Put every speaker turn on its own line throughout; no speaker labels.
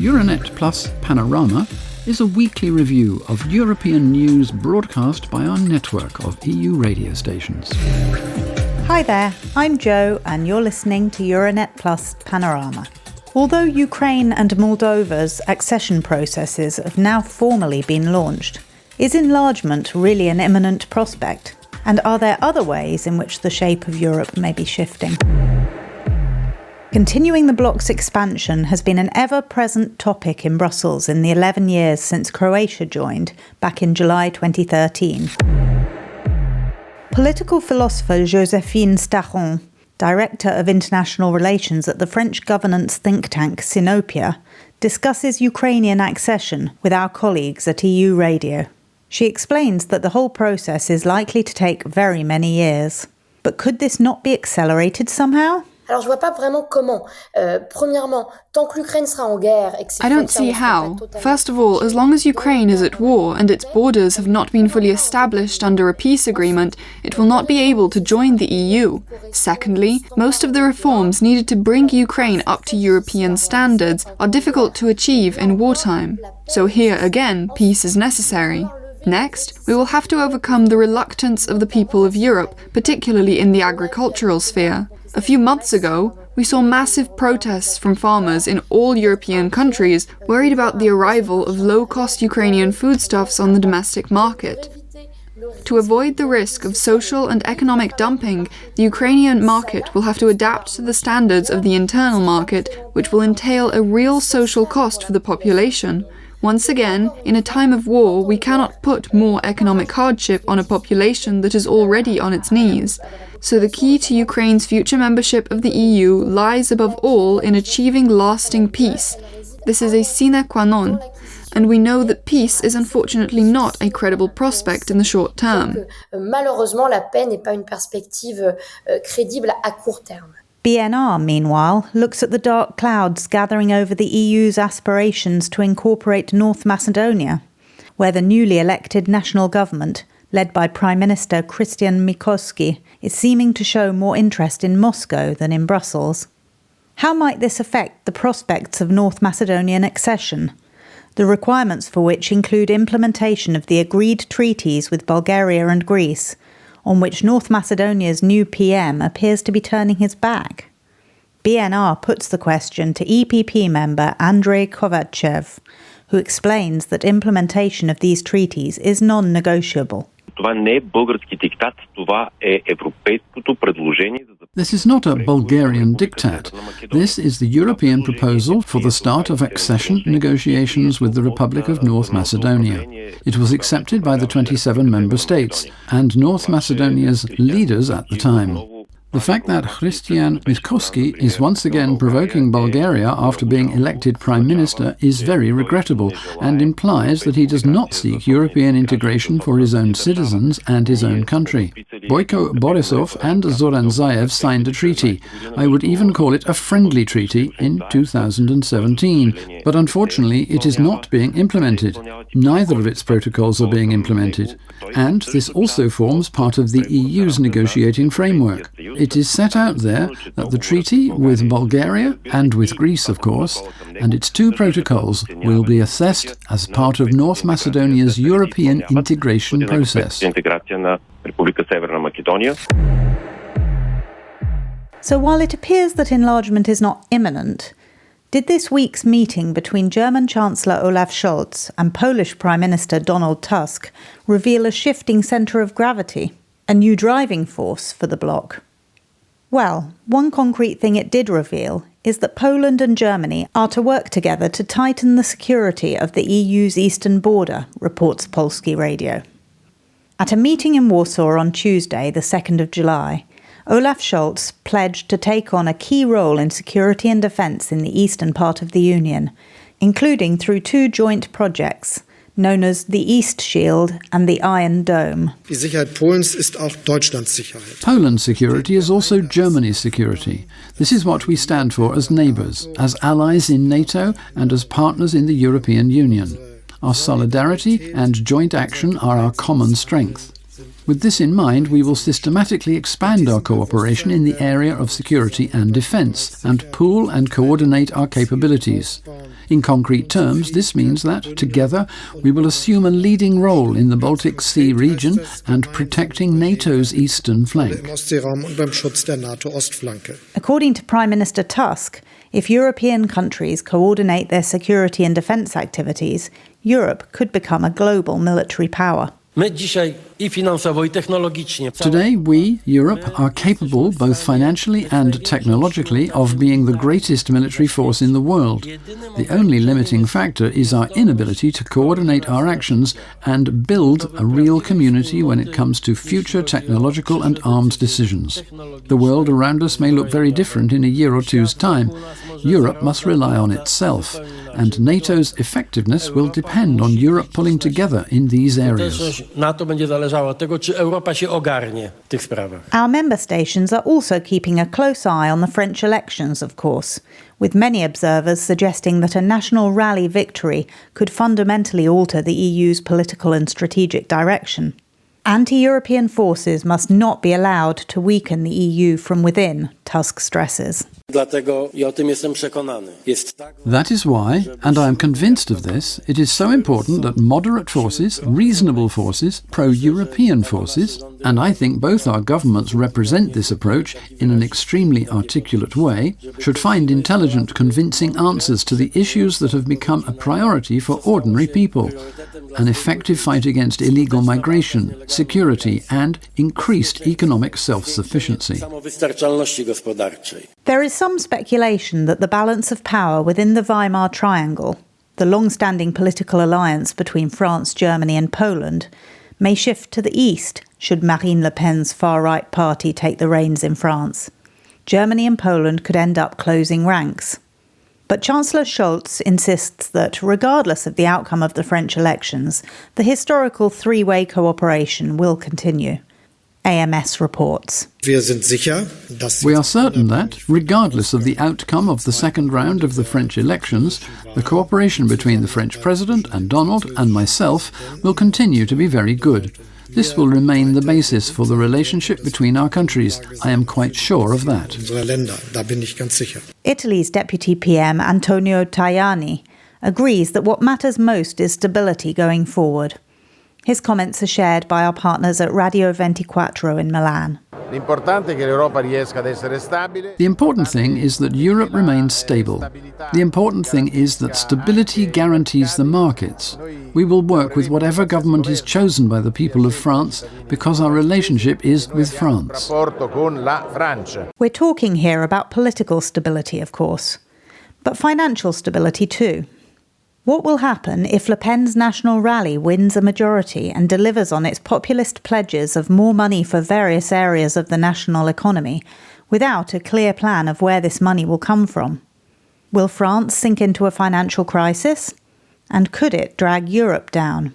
Euranet Plus Panorama is a weekly review of European news broadcast by our network of EU radio stations.
Hi there, I'm Jo and you're listening to Euranet Plus Panorama. Although Ukraine and Moldova's accession processes have now formally been launched, is enlargement really an imminent prospect? And are there other ways in which the shape of Europe may be shifting? Continuing the bloc's expansion has been an ever-present topic in Brussels in the 11 years since Croatia joined, back in July 2013. Political philosopher Joséphine Staron, Director of International Relations at the French governance think tank Sinopia, discusses Ukrainian accession with our colleagues at EU Radio. She explains that the whole process is likely to take very many years. But could this not be accelerated somehow?
Alors, je vois pas vraiment comment. Premièrement, tant que l'Ukraine sera en guerre et que ses
I don't see how. First of all, as long as Ukraine is at war and its borders have not been fully established under a peace agreement, it will not be able to join the EU. Secondly, most of the reforms needed to bring Ukraine up to European standards are difficult to achieve in wartime. So here again, peace is necessary. Next, we will have to overcome the reluctance of the people of Europe, particularly in the agricultural sphere. A few months ago, we saw massive protests from farmers in all European countries worried about the arrival of low-cost Ukrainian foodstuffs on the domestic market. To avoid the risk of social and economic dumping, the Ukrainian market will have to adapt to the standards of the internal market, which will entail a real social cost for the population. Once again, in a time of war, we cannot put more economic hardship on a population that is already on its knees. So the key to Ukraine's future membership of the EU lies above all in achieving lasting peace. This is a sine qua non, and we know that peace is unfortunately not a credible prospect in the short term.
Malheureusement, la paix n'est pas une perspective crédible à court terme.
BNR, meanwhile, looks at the dark clouds gathering over the EU's aspirations to incorporate North Macedonia, where the newly elected national government, led by Prime Minister Christian Mikoski, is seeming to show more interest in Moscow than in Brussels. How might this affect the prospects of North Macedonian accession, the requirements for which include implementation of the agreed treaties with Bulgaria and Greece, on which North Macedonia's new PM appears to be turning his back? BNR puts the question to EPP member Andrei Kovachev, who explains that implementation of these treaties is non-negotiable.
This is not a Bulgarian diktat. This is the European proposal for the start of accession negotiations with the Republic of North Macedonia. It was accepted by the 27 member states and North Macedonia's leaders at the time. The fact that Christian Mikoski is once again provoking Bulgaria after being elected Prime Minister is very regrettable and implies that he does not seek European integration for his own citizens and his own country. Boyko Borisov and Zoran Zaev signed a treaty. I would even call it a friendly treaty in 2017, but unfortunately it is not being implemented. Neither of its protocols are being implemented. And this also forms part of the EU's negotiating framework. It is set out there that the treaty with Bulgaria, and with Greece of course, and its two protocols will be assessed as part of North Macedonia's European integration process.
So while it appears that enlargement is not imminent, did this week's meeting between German Chancellor Olaf Scholz and Polish Prime Minister Donald Tusk reveal a shifting centre of gravity, a new driving force for the bloc? Well, one concrete thing it did reveal is that Poland and Germany are to work together to tighten the security of the EU's eastern border, reports Polski Radio. At a meeting in Warsaw on Tuesday, the 2nd of July, Olaf Scholz pledged to take on a key role in security and defence in the eastern part of the Union, including through two joint projects, known as the East Shield and the Iron Dome.
Poland's security is also Germany's security. This is what we stand for as neighbours, as allies in NATO and as partners in the European Union. Our solidarity and joint action are our common strength. With this in mind, we will systematically expand our cooperation in the area of security and defence, and pool and coordinate our capabilities. In concrete terms, this means that, together, we will assume a leading role in the Baltic Sea region and protecting NATO's eastern flank.
According to Prime Minister Tusk, if European countries coordinate their security and defence activities, Europe could become a global military power.
Today, we, Europe, are capable, both financially and technologically, of being the greatest military force in the world. The only limiting factor is our inability to coordinate our actions and build a real community when it comes to future technological and arms decisions. The world around us may look very different in a year or two's time. Europe must rely on itself, and NATO's effectiveness will depend on Europe pulling together in these areas.
Our member stations are also keeping a close eye on the French elections, of course, with many observers suggesting that a national rally victory could fundamentally alter the EU's political and strategic direction. Anti-European forces must not be allowed to weaken the EU from within, Tusk stresses.
That is why, and I am convinced of this, it is so important that moderate forces, reasonable forces, pro-European forces, and I think both our governments represent this approach in an extremely articulate way, should find intelligent, convincing answers to the issues that have become a priority for ordinary people. An effective fight against illegal migration, security, and increased economic self-sufficiency.
There is some speculation that the balance of power within the Weimar Triangle, the long-standing political alliance between France, Germany and Poland, may shift to the east should Marine Le Pen's far-right party take the reins in France. Germany and Poland could end up closing ranks. But Chancellor Scholz insists that, regardless of the outcome of the French elections, the historical three-way cooperation will continue. AMS reports.
We are certain that, regardless of the outcome of the second round of the French elections, the cooperation between the French President and Donald and myself will continue to be very good. This will remain the basis for the relationship between our countries. I am quite sure of that.
Italy's Deputy PM Antonio Tajani agrees that what matters most is stability going forward. His comments are shared by our partners at Radio 24 in Milan.
The important thing is that Europe remains stable. The important thing is that stability guarantees the markets. We will work with whatever government is chosen by the people of France because our relationship is with France.
We're talking here about political stability, of course, but financial stability too. What will happen if Le Pen's national rally wins a majority and delivers on its populist pledges of more money for various areas of the national economy without a clear plan of where this money will come from? Will France sink into a financial crisis? And could it drag Europe down?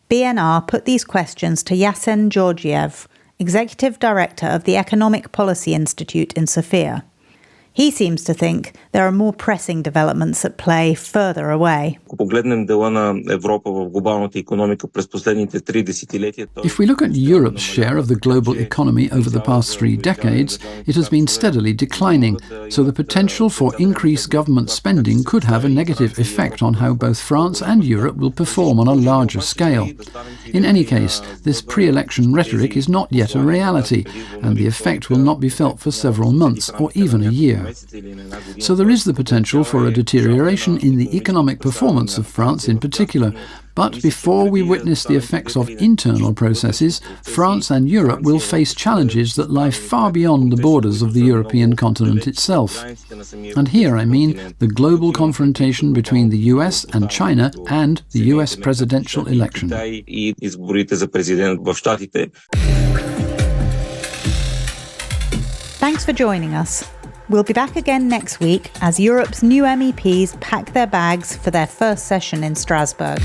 BNR put these questions to Yasen Georgiev, Executive Director of the Economic Policy Institute in Sofia. He seems to think there are more pressing developments at play further away.
If we look at Europe's share of the global economy over the past 3 decades, it has been steadily declining, so the potential for increased government spending could have a negative effect on how both France and Europe will perform on a larger scale. In any case, this pre-election rhetoric is not yet a reality, and the effect will not be felt for several months or even a year. So there is the potential for a deterioration in the economic performance of France in particular. But before we witness the effects of internal processes, France and Europe will face challenges that lie far beyond the borders of the European continent itself. And here I mean the global confrontation between the US and China and the US presidential election.
Thanks for joining us. We'll be back again next week as Europe's new MEPs pack their bags for their first session in Strasbourg.